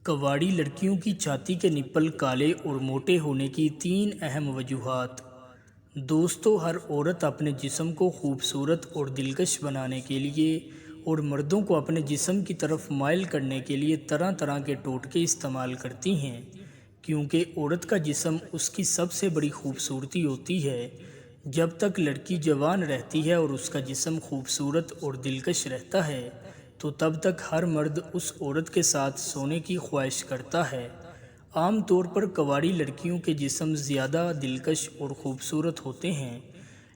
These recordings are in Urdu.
کواڑی لڑکیوں کی چھاتی کے نپل کالے اور موٹے ہونے کی 3 اہم وجوہات۔ دوستو، ہر عورت اپنے جسم کو خوبصورت اور دلکش بنانے کے لیے اور مردوں کو اپنے جسم کی طرف مائل کرنے کے لیے طرح طرح کے ٹوٹکے استعمال کرتی ہیں، کیونکہ عورت کا جسم اس کی سب سے بڑی خوبصورتی ہوتی ہے۔ جب تک لڑکی جوان رہتی ہے اور اس کا جسم خوبصورت اور دلکش رہتا ہے تو تب تک ہر مرد اس عورت کے ساتھ سونے کی خواہش کرتا ہے۔ عام طور پر کواڑی لڑکیوں کے جسم زیادہ دلکش اور خوبصورت ہوتے ہیں،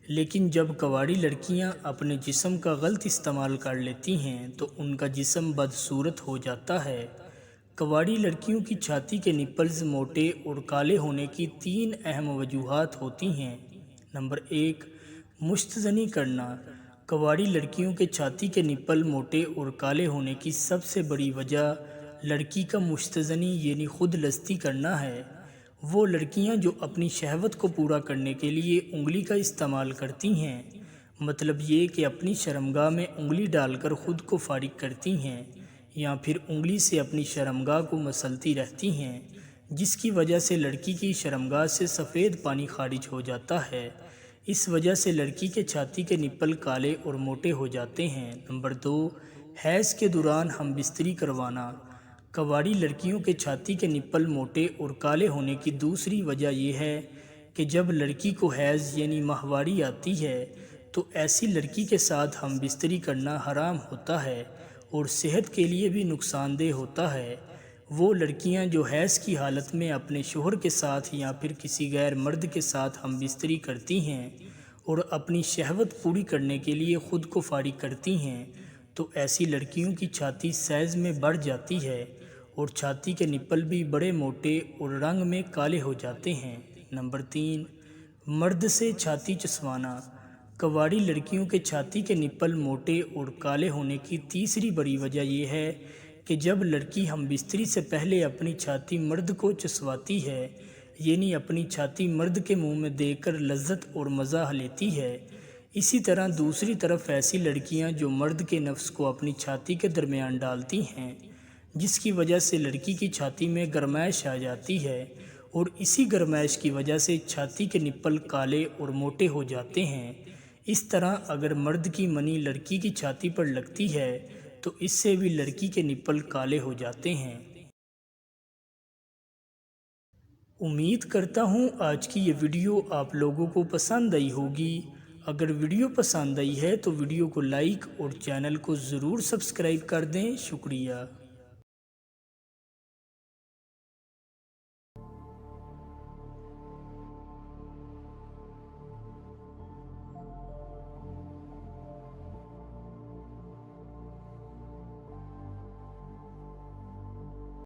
لیکن جب کواڑی لڑکیاں اپنے جسم کا غلط استعمال کر لیتی ہیں تو ان کا جسم بدصورت ہو جاتا ہے۔ کواڑی لڑکیوں کی چھاتی کے نپلز موٹے اور کالے ہونے کی 3 اہم وجوہات ہوتی ہیں۔ نمبر 1، مشتزنی کرنا۔ کواڑی لڑکیوں کے چھاتی کے نپل موٹے اور کالے ہونے کی سب سے بڑی وجہ لڑکی کا مشتزنی یعنی خود لستی کرنا ہے۔ وہ لڑکیاں جو اپنی شہوت کو پورا کرنے کے لیے انگلی کا استعمال کرتی ہیں، مطلب یہ کہ اپنی شرمگاہ میں انگلی ڈال کر خود کو فارغ کرتی ہیں یا پھر انگلی سے اپنی شرمگاہ کو مسلتی رہتی ہیں، جس کی وجہ سے لڑکی کی شرمگاہ سے سفید پانی خارج ہو جاتا ہے۔ اس وجہ سے لڑکی کے چھاتی کے نپل کالے اور موٹے ہو جاتے ہیں۔ نمبر 2، حیض کے دوران ہم بستری کروانا۔ کواڑی لڑکیوں کے چھاتی کے نپل موٹے اور کالے ہونے کی دوسری وجہ یہ ہے کہ جب لڑکی کو حیض یعنی ماہواری آتی ہے تو ایسی لڑکی کے ساتھ ہم بستری کرنا حرام ہوتا ہے اور صحت کے لیے بھی نقصان دہ ہوتا ہے۔ وہ لڑکیاں جو حیض کی حالت میں اپنے شوہر کے ساتھ یا پھر کسی غیر مرد کے ساتھ ہم بستری کرتی ہیں اور اپنی شہوت پوری کرنے کے لیے خود کو فارغ کرتی ہیں تو ایسی لڑکیوں کی چھاتی سائز میں بڑھ جاتی ہے اور چھاتی کے نپل بھی بڑے موٹے اور رنگ میں کالے ہو جاتے ہیں۔ نمبر 3، مرد سے چھاتی چسوانا۔ کواڑی لڑکیوں کے چھاتی کے نپل موٹے اور کالے ہونے کی تیسری بڑی وجہ یہ ہے کہ جب لڑکی ہم بستری سے پہلے اپنی چھاتی مرد کو چسواتی ہے، یعنی اپنی چھاتی مرد کے منہ میں دے کر لذت اور مزہ لیتی ہے، اسی طرح دوسری طرف ایسی لڑکیاں جو مرد کے نفس کو اپنی چھاتی کے درمیان ڈالتی ہیں، جس کی وجہ سے لڑکی کی چھاتی میں گرمائش آ جاتی ہے اور اسی گرمائش کی وجہ سے چھاتی کے نپل کالے اور موٹے ہو جاتے ہیں۔ اس طرح اگر مرد کی منی لڑکی کی چھاتی پر لگتی ہے تو اس سے بھی لڑکی کے نپل کالے ہو جاتے ہیں۔ امید کرتا ہوں آج کی یہ ویڈیو آپ لوگوں کو پسند آئی ہوگی۔ اگر ویڈیو پسند آئی ہے تو ویڈیو کو لائک اور چینل کو ضرور سبسکرائب کر دیں۔ شکریہ۔